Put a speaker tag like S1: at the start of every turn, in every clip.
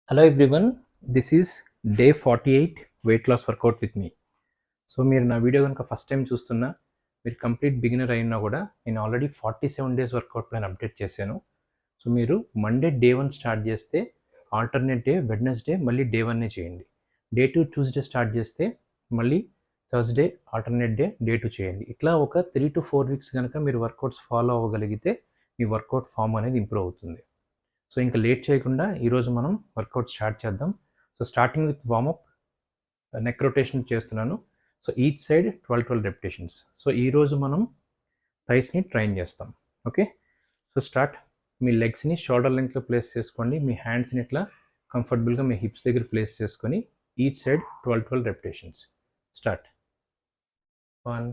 S1: Hello everyone, this is day 48 weight loss workout with me. So మీరు నా video కనుక first time చూస్తున్నా, మీరు కంప్లీట్ బిగినర్ అయినా కూడా నేను already 47 days work out plan update చేశాను. సో మీరు మండే డే 1 స్టార్ట్ చేస్తే ఆల్టర్నేట్ డే వెడ్నెస్డే మళ్ళీ డే 1 చేయండి. డే 2 ట్యూస్డే స్టార్ట్ చేస్తే మళ్ళీ థర్స్డే ఆల్టర్నేట్ డే 2 చేయండి. ఇట్లా ఒక 3 to 4 వీక్స్ కనుక మీరు వర్కౌట్స్ ఫాలో అవ్వగలిగితే మీ వర్కౌట్ ఫామ్ అనేది ఇంప్రూవ్ అవుతుంది. సో ఇంకా లేట్ చేయకుండా ఈరోజు మనం వర్కౌట్ స్టార్ట్ చేద్దాం. So starting with warmup, neck rotation చేస్తున్నాను. So each side 12 repetitions. So ఈరోజు మనం థైస్ని ట్రైన్ చేస్తాం. Okay, so start. మీ లెగ్స్ని షోల్డర్ లెంగ్త్లో ప్లేస్ చేసుకోండి. మీ హ్యాండ్స్ని ఇట్లా కంఫర్టబుల్గా మీ హిప్స్ దగ్గర ప్లేస్ చేసుకొని each side 12 repetitions. Start. 1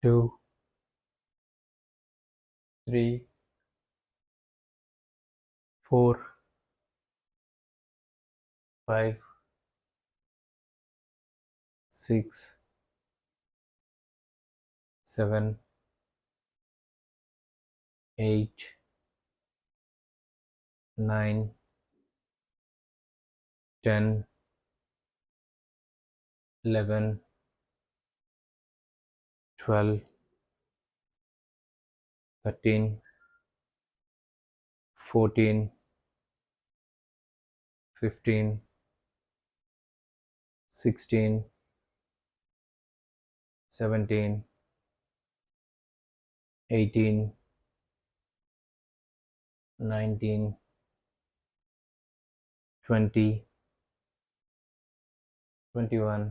S1: 2 3 4 5 6 7 8 9 10 11 12 13 14 15 16 17 18 19 20 21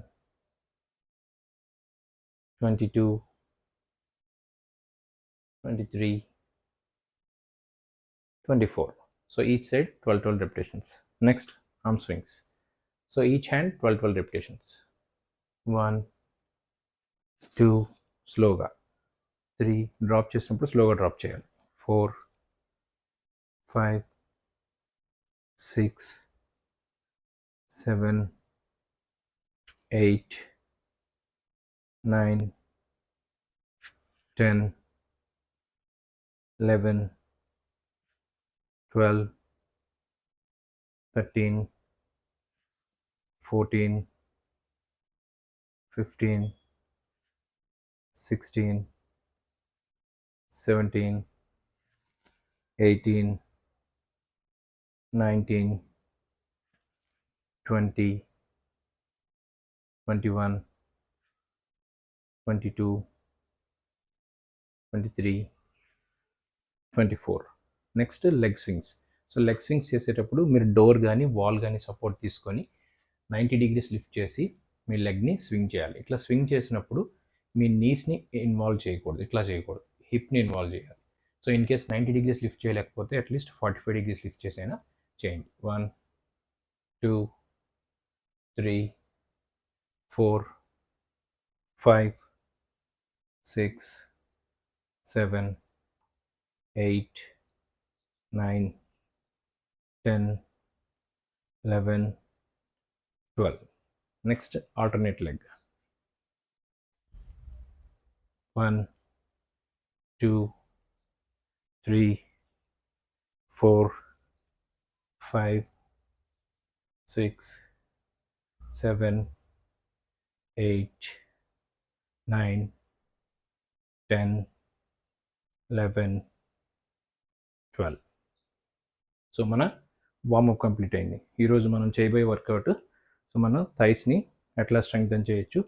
S1: 22 23 24. So each side 12 repetitions. Next, arm swings. So each hand 12 repetitions. 1 2 slowగా, 3 drop చేసినప్పుడు స్లోగా డ్రాప్ చేయాలి, 4 5 6 7 8 9 10 11 12 13 14 15 16 17 18 19 20 21 22 23 24. Next leg swings. So leg swings చేసేటప్పుడు మీరు డోర్ కానీ వాల్ కానీ సపోర్ట్ తీసుకొని 90 degrees లిఫ్ట్ చేసి మీ లెగ్ని స్వింగ్ చేయాలి. ఇట్లా స్వింగ్ చేసినప్పుడు మీ నీస్ని ఇన్వాల్వ్ చేయకూడదు, ఇట్లా చేయకూడదు, హిప్ని ఇన్వాల్వ్ చేయాలి. So in case 90 degrees lift చేయలేకపోతే అట్లీస్ట్ 45 degrees లిఫ్ట్ చేసైనా చేయండి. 1 2 3 4 5 6 7 8 9 10 11 12. Next, alternate leg. 1 2 3 4 5 6 7 8 9 10 11 12. సో మన వార్మప్ కంప్లీట్ అయింది. ఈరోజు మనం చేయబోయే వర్కౌట్, సో మనం థైస్ని ఎట్లా స్ట్రెంగ్తన్ చేయొచ్చు,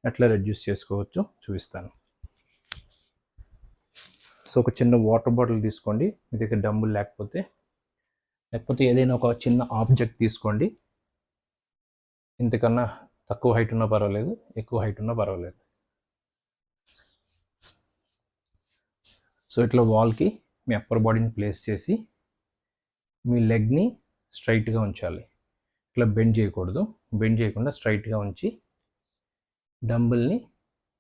S1: ఎట్లా రెడ్యూస్ చేసుకోవచ్చు చూపిస్తాను. సో ఒక చిన్న వాటర్ బాటిల్ తీసుకోండి, మీ దగ్గర డంబుల్ లేకపోతే ఏదైనా ఒక చిన్న ఆబ్జెక్ట్ తీసుకోండి. ఇంతకన్నా తక్కువ హైట్ ఉన్నా పర్వాలేదు, ఎక్కువ హైట్ ఉన్నా పర్వాలేదు. సో ఇట్లా వాల్కి మీ అప్పర్ బాడీని ప్లేస్ చేసి మీ లెగ్ని స్ట్రైట్గా ఉంచాలి. ఇట్లా బెండ్ చేయకూడదు, బెండ్ చేయకుండా స్ట్రైట్గా ఉంచి డంబుల్ని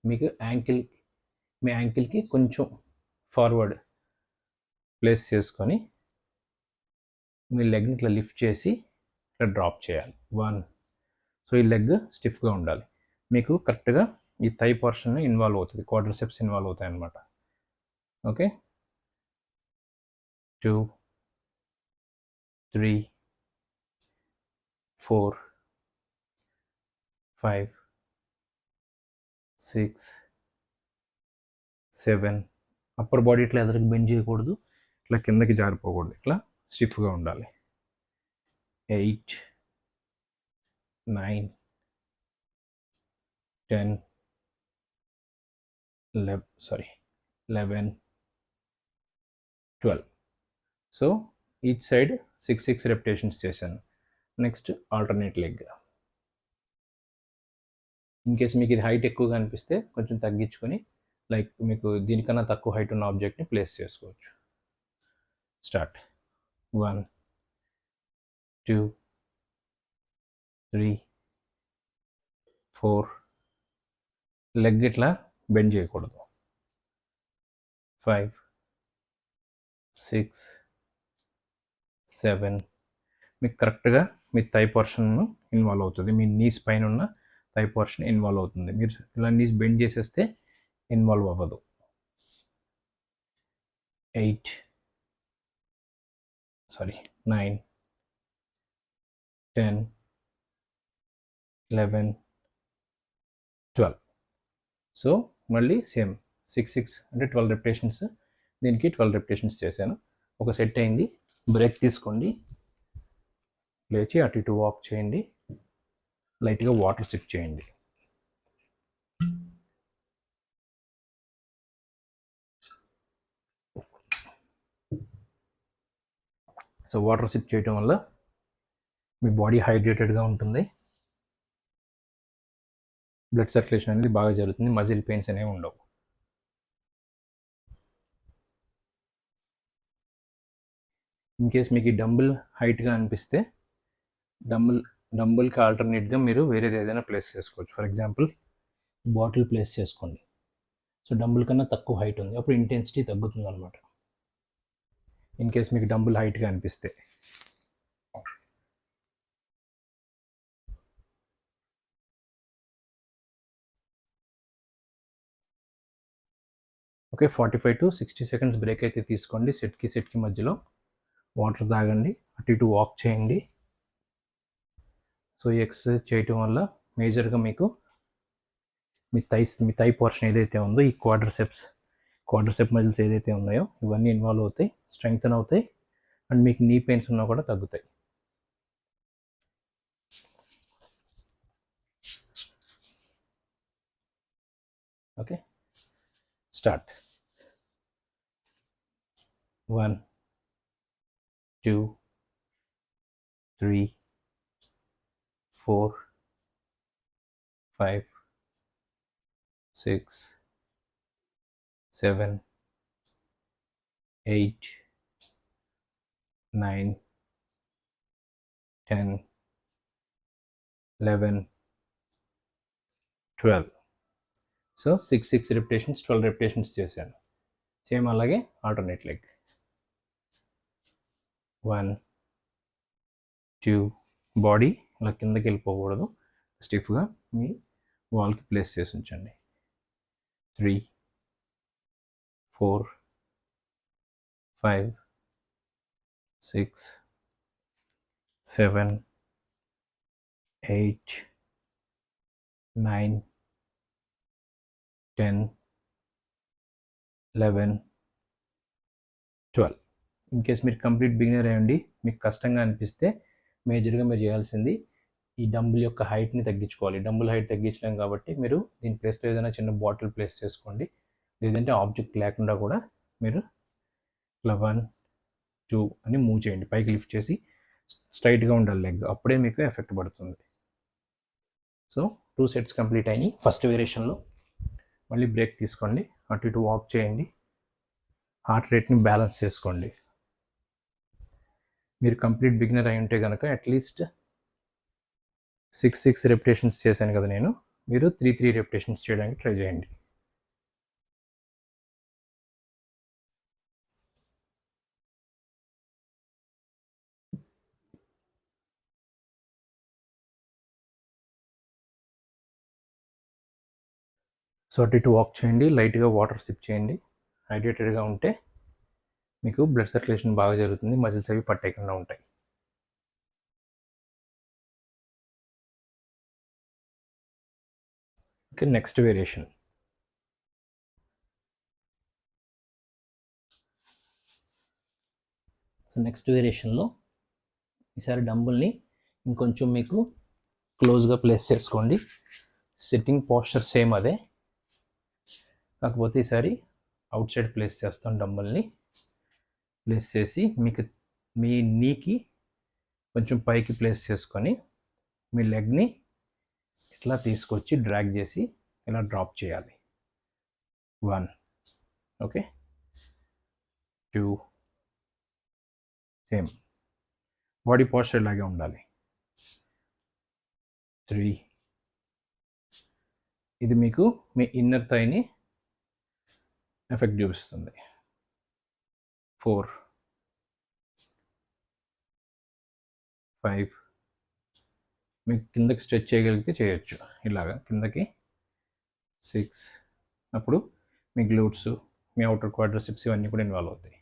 S1: మీకు మీ యాంకిల్కి కొంచెం ఫార్వర్డ్ ప్లేస్ చేసుకొని మీ లెగ్ని ఇట్లా లిఫ్ట్ చేసి ఇట్లా డ్రాప్ చేయాలి. 1. సో ఈ లెగ్ స్టిఫ్గా ఉండాలి. మీకు కరెక్ట్గా ఈ థై పోర్షన్ ఇన్వాల్వ్ అవుతుంది, క్వాడ్రిసెప్స్ ఇన్వాల్వ్ అవుతాయి అన్నమాట. ఓకే, 2 3 4 5 6 7. అప్పర్ బాడీ ఇట్లా ఎదురుకి బెండ్ చేయకూడదు, ఇట్లా కిందకి జారిపోకూడదు, ఇట్లా స్టిఫ్గా ఉండాలి. 8 9 10 11 12. సో ఈచ్ సైడ్ 6 రెపిటేషన్స్ చేశాను. Next alternate leg. In case మీకు ఇది హైట్ ఎక్కువగా అనిపిస్తే కొంచెం తగ్గించుకొని, లైక్ మీకు దీనికన్నా తక్కువ హైట్ ఉన్న ఆబ్జెక్ట్ని ప్లేస్ చేసుకోవచ్చు. స్టార్ట్. 1 2 3 4. లెగ్ ఇట్లా బెండ్ చేయకూడదు. 5 6 7. మీకు కరెక్ట్గా మీ థై పోర్షన్ ఇన్వాల్వ్ అవుతుంది, మీ నీస్ పైన ఉన్న థై పోర్షన్ ఇన్వాల్వ్ అవుతుంది. మీరు ఇలా నీస్ బెండ్ చేసేస్తే ఇన్వాల్వ్ అవ్వదు. 9 10 11 12. సో మళ్ళీ సేమ్ 6 అంటే 12 రెపిటేషన్స్. దీనికి 12 రెపిటేషన్స్ చేశాను. ఒక సెట్ అయింది. బ్రేక్ తీసుకోండి, లేచి అటు ఇటు వాక్ చేయండి, లైట్గా వాటర్ సిప్ చేయండి. సో వాటర్ సిప్ చేయటం వల్ల మీ బాడీ హైడ్రేటెడ్గా ఉంటుంది, బ్లడ్ సర్క్యులేషన్ అనేది బాగా జరుగుతుంది, మజిల్ పెయిన్స్ అనేవి ఉండవు. ఇన్ కేస్ మీకు ఈ డంబుల్ హైట్గా అనిపిస్తే డంబుల్కి ఆల్టర్నేట్గా మీరు వేరేది ఏదైనా ప్లేస్ చేసుకోవచ్చు. ఫర్ ఎగ్జాంపుల్ బాటిల్ ప్లేస్ చేసుకోండి. సో డంబుల్ కన్నా తక్కువ హైట్ ఉంది, అప్పుడు ఇంటెన్సిటీ తగ్గుతుంది అనమాట. ఇన్ కేస్ మీకు డంబుల్ హైట్గా అనిపిస్తే. ఓకే, 45 to 60 సెకండ్స్ బ్రేక్ అయితే తీసుకోండి. సెట్కి మధ్యలో వాటర్ తాగండి, అటు ఇటు వాక్ చేయండి. సో ఈ ఎక్సర్సైజ్ చేయటం వల్ల మేజర్గా మీకు మీ థై పోర్షన్ ఏదైతే ఉందో, ఈ క్వాడ్రిసెప్ మజిల్స్ ఏదైతే ఉన్నాయో ఇవన్నీ ఇన్వాల్వ్ అవుతాయి, స్ట్రెంగ్తన్ అవుతాయి, అండ్ మీకు నీ పెయిన్స్ ఉన్నా కూడా తగ్గుతాయి. Okay, start. 1 2 3 4 5 6 7 8 9 10 11 12. So 6 repetitions, 12 repetitions చేశాను. సేమ్ అలాగే ఆల్టర్నేట్ లెగ్. 1 2. బాడీ ఇలా కిందకి వెళ్ళిపోకూడదు, స్టిఫ్గా మీ వాల్కి ప్లేస్ చేసి ఉంచండి. 3 4 5 6 7 8 9 10 11 12. ఇన్ కేస్ మీరు కంప్లీట్ బిగినర్ అయ్యండి, మీకు కష్టంగా అనిపిస్తే మేజర్గా మీరు చేయాల్సింది ఈ డంబుల్ యొక్క హైట్ని తగ్గించుకోవాలి. డంబుల్ హైట్ తగ్గించలేం కాబట్టి మీరు దీని ప్లేస్లో ఏదైనా చిన్న బాటిల్ ప్లేస్ చేసుకోండి, లేదంటే ఆబ్జెక్ట్ లేకుండా కూడా మీరు ఇట్లా 1 2 అని మూవ్ చేయండి. పైకి లిఫ్ట్ చేసి స్ట్రైట్గా ఉండాలి లెగ్, అప్పుడే మీకు ఎఫెక్ట్ పడుతుంది. సో 2 సెట్స్ కంప్లీట్ అయినాయి. ఫస్ట్ వేరియేషన్లో మళ్ళీ బ్రేక్ తీసుకోండి, అటు ఇటు వాక్ చేయండి, హార్ట్ రేట్ని బ్యాలెన్స్ చేసుకోండి. మీరు కంప్లీట్ బిగినర్ అయి ఉంటే కనుక అట్లీస్ట్ 6 రెపిటేషన్స్ చేశాను కదా నేను, మీరు 3 రెపిటేషన్స్ చేయడానికి ట్రై చేయండి. సో అటు ఇటు వాక్ చేయండి, లైట్గా వాటర్ సిప్ చేయండి. హైడ్రేటెడ్గా ఉంటే మీకు బ్లడ్ సర్క్యులేషన్ బాగా జరుగుతుంది, మజిల్స్ అవి పట్టేయకుండా ఉంటాయి. Okay, next variation. So next వేరియేషన్లో ఈసారి డంబుల్ని ఇంకొంచెం మీకు క్లోజ్గా ప్లేస్ చేసుకోండి. సిట్టింగ్ పోస్చర్ సేమ్ అదే, కాకపోతే ఈసారి అవుట్ సైడ్ ప్లేస్ చేస్తాం. డంబుల్ని ప్లేస్ చేసి మీకు మీ నీకి కొంచెం పైకి ప్లేస్ చేసుకొని మీ లెగ్ని ఇట్లా తీసుకొచ్చి డ్రాగ్ చేసి ఇలా డ్రాప్ చేయాలి. 1, ఓకే, 2, సేమ్ బాడీ పోస్చర్ ఇలాగే ఉండాలి. 3, ఇది మీకు మీ ఇన్నర్ థైని ఎఫెక్ట్ చూపిస్తుంది. 4, 5, మీకు కిందకి స్ట్రెచ్ చేయగలిగితే చేయొచ్చు ఇలాగా కిందకి. 6, అప్పుడు మీ గ్లూట్స్, మీ అవుటర్ క్వాడ్రిసెప్స్ ఇవన్నీ కూడా ఇన్వాల్వ్ అవుతాయి.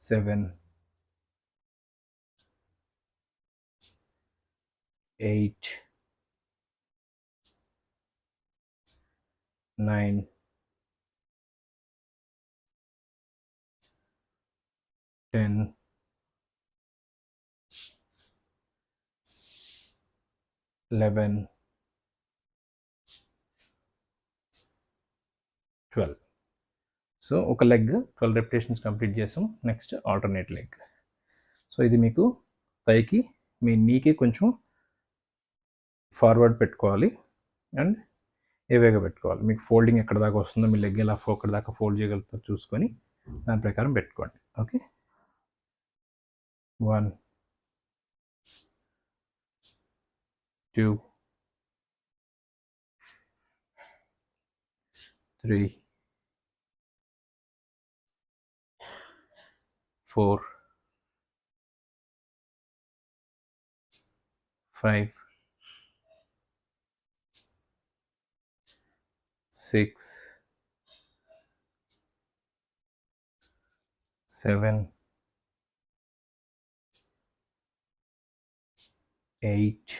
S1: 7, 8, 9, 10, 11, 12. సో ఒక లెగ్ 12 రెపిటేషన్స్ కంప్లీట్ చేసాం. Next alternate leg. సో ఇది మీకు థైకి మీ నీకి కొంచెం ఫార్వర్డ్ పెట్టుకోవాలి అండ్ ఏవేగా పెట్టుకోవాలి. మీకు ఫోల్డింగ్ ఎక్కడ దాకా వస్తుందో, మీ లెగ్ ఎలా ఎక్కడ దాకా ఫోల్డ్ చేయగలుగుతారో చూసుకొని దాని ప్రకారం పెట్టుకోండి. ఓకే, 1, 2, 3, 4, 5, 6, 7, 8,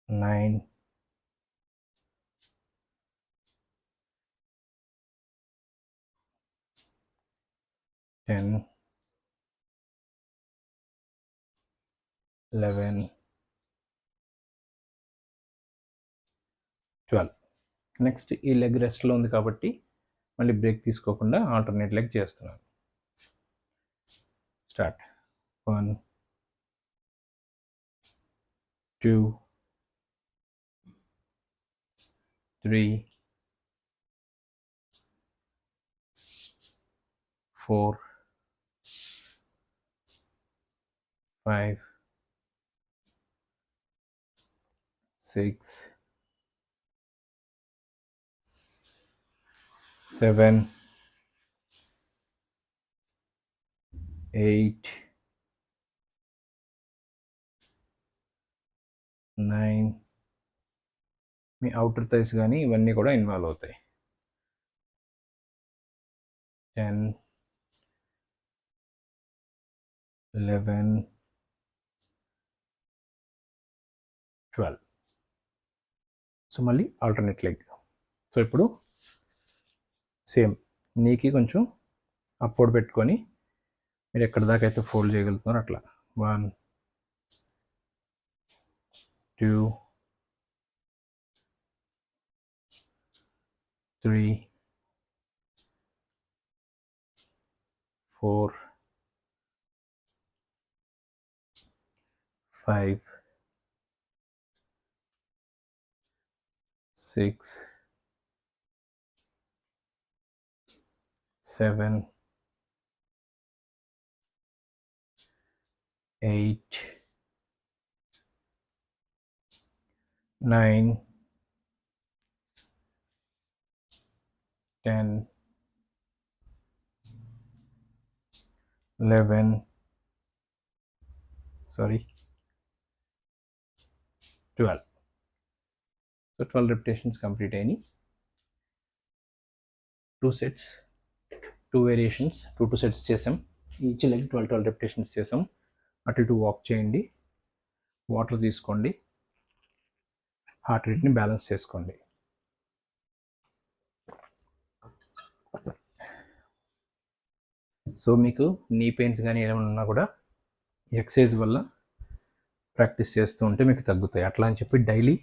S1: 9, 10, 11, 12. నెక్స్ట్ ఈ లెగ్ రెస్ట్లో ఉంది కాబట్టి మళ్ళీ బ్రేక్ తీసుకోకుండా ఆల్టర్నేట్ లెగ్ చేస్తున్నాను. స్టార్ట్. 1, 2, 3, 4, 5, 6, 7, 8, 9. మీ అవుటర్ థైస్ కానీ ఇవన్నీ కూడా ఇన్వాల్వ్ అవుతాయి. 10, 11, 12. సో మళ్ళీ ఆల్టర్నేట్ లెగ్. సో ఇప్పుడు సేమ్ నీకి కొంచెం అప్వర్డ్ పెట్టుకొని మీరు ఎక్కడి దాకా అయితే ఫోల్డ్ చేయగలుగుతున్నారు అట్లా. 1, 2, 3, 4, 5, 6, 7, 8, 9, 10, 11, 12. సో 12 రెపిటేషన్స్ కంప్లీట్ అయినాయి. 2 sets, 2 వేరియేషన్స్, 2 sets చేసాం. ఈచ్ లెగ్ 12 రెపిటేషన్స్ చేసాం. అటు ఇటు వాక్ చేయండి. వాటర్ తీసుకోండి, హార్ట్ రేట్ని బ్యాలెన్స్ చేసుకోండి. సో మీకు నీ పెయిన్స్ కానీ ఏమైనా ఉన్నా కూడా ఎక్సర్సైజ్ వల్ల ప్రాక్టీస్ చేస్తూ ఉంటే మీకు తగ్గుతాయి. అట్లా అని చెప్పి డైలీ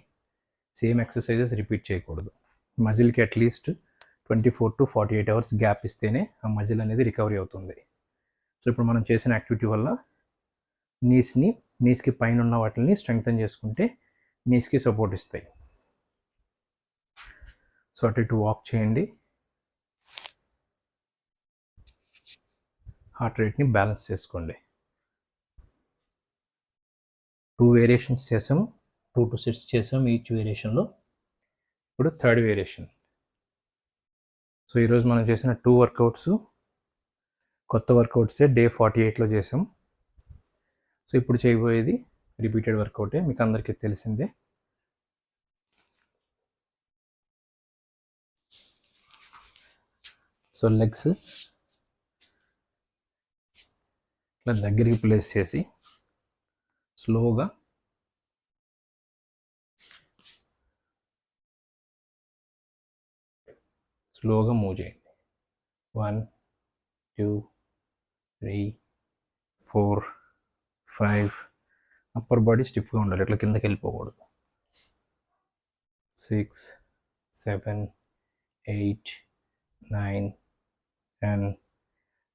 S1: సేమ్ ఎక్సర్సైజెస్ రిపీట్ చేయకూడదు. మజిల్కి అట్లీస్ట్ 24 to 48 అవర్స్ గ్యాప్ ఇస్తేనే ఆ మజిల్ అనేది రికవరీ అవుతుంది. సో ఇప్పుడు మనం చేసిన యాక్టివిటీ వల్ల నీస్కి పైన ఉన్న వాటిని స్ట్రెంగ్తన్ చేసుకుంటే నీస్కి సపోర్ట్ ఇస్తాయి. సో అటు ఇటు వాక్ చేయండి, హార్ట్ రేట్ని బ్యాలెన్స్ చేసుకోండి. 2 వేరియేషన్స్ చేసాము, 2 to 6 చేసాము ఈచ్ వేరియేషన్లో. ఇప్పుడు థర్డ్ వేరియేషన్. సో ఈరోజు మనం చేసిన 2 వర్కౌట్స్ కొత్త వర్కౌట్సే డే 48లో చేసాం. సో ఇప్పుడు చేయబోయేది రిపీటెడ్ వర్కౌటే, మీకు అందరికీ తెలిసిందే. సో లెగ్స్ ఇట్లా దగ్గరికి ప్లేస్ చేసి స్లోగా మూవ్ చేయండి. 1 2 3 4 5. అప్పర్ బాడీ స్టిఫ్గా ఉండాలి, ఇట్లా కిందకి వెళ్ళిపోకూడదు. 6 7 8 9 10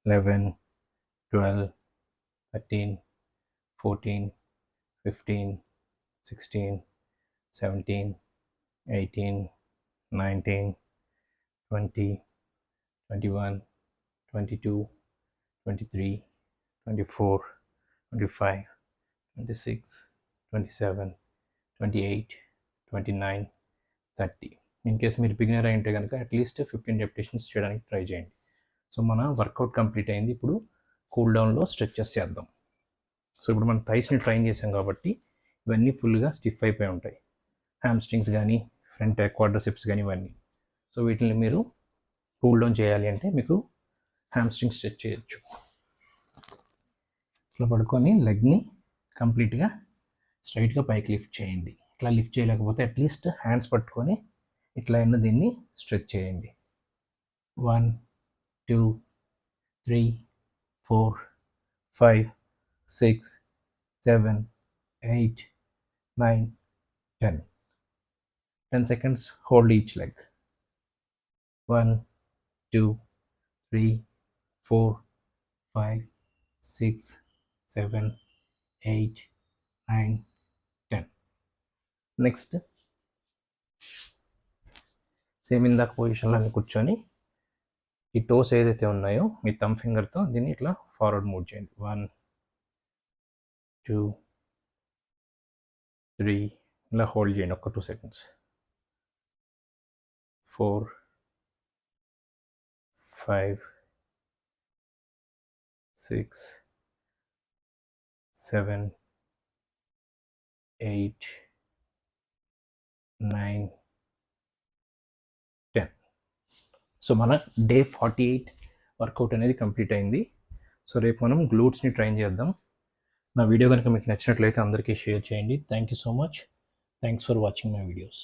S1: 11 12 13 14 15 16 17 18 19 20 21 22 23 24 25 26 27 28 29 30. ఇన్ కేస్ మీరు బిగినర్ అయి ఉంటే కనుక అట్లీస్ట్ 15 రెపిటేషన్స్ చేయడానికి ట్రై చేయండి. సో మన వర్కౌట్ కంప్లీట్ అయింది. ఇప్పుడు కూల్ డౌన్లో స్ట్రెచెస్ చేద్దాం. సో ఇప్పుడు మనం థైస్ని ట్రైన్ చేసాం కాబట్టి ఇవన్నీ ఫుల్గా స్టిఫ్ అయిపోయి ఉంటాయి, హ్యామ్ స్ట్రింగ్స్ కానీ ఫ్రంట్ క్వాడ్రిసెప్స్ కానీ ఇవన్నీ. సో వీటిని మీరు కూల్ డౌన్ చేయాలి అంటే మీకు హ్యామ్ స్ట్రింగ్ స్ట్రెచ్ చేయొచ్చు. ఇట్లా పడుకొని లెగ్ని కంప్లీట్గా స్ట్రైట్గా పైకి లిఫ్ట్ చేయండి. ఇట్లా లిఫ్ట్ చేయలేకపోతే అట్లీస్ట్ హ్యాండ్స్ పట్టుకొని ఇట్లా అయినా దీన్ని స్ట్రెచ్ చేయండి. 1 2 3 4 5 6 7 8 9 10. 10 seconds, hold each leg. 1 2 3 4 5 6 7 8 9 10. Next same ఇందాక పొజిషన్లో కూర్చొని ఈ టోస్ ఏదైతే ఉన్నాయో మీ థంబ్ ఫింగర్తో దీన్ని ఇట్లా ఫార్వర్డ్ మూవ్ చేయండి. 1 2 3 ఇలా హోల్డ్ చేయండి ఒక 2 seconds. 4 5 6 7 8 9 10. సో మన డే 48 వర్కౌట్ అనేది కంప్లీట్ అయింది. సో రేపు మనం గ్లూట్స్ని ట్రైన్ చేద్దాం. నా వీడియో కనుక మీకు నచ్చినట్లయితే అందరికీ షేర్ చేయండి. Thank you so much. Thanks for watching my videos.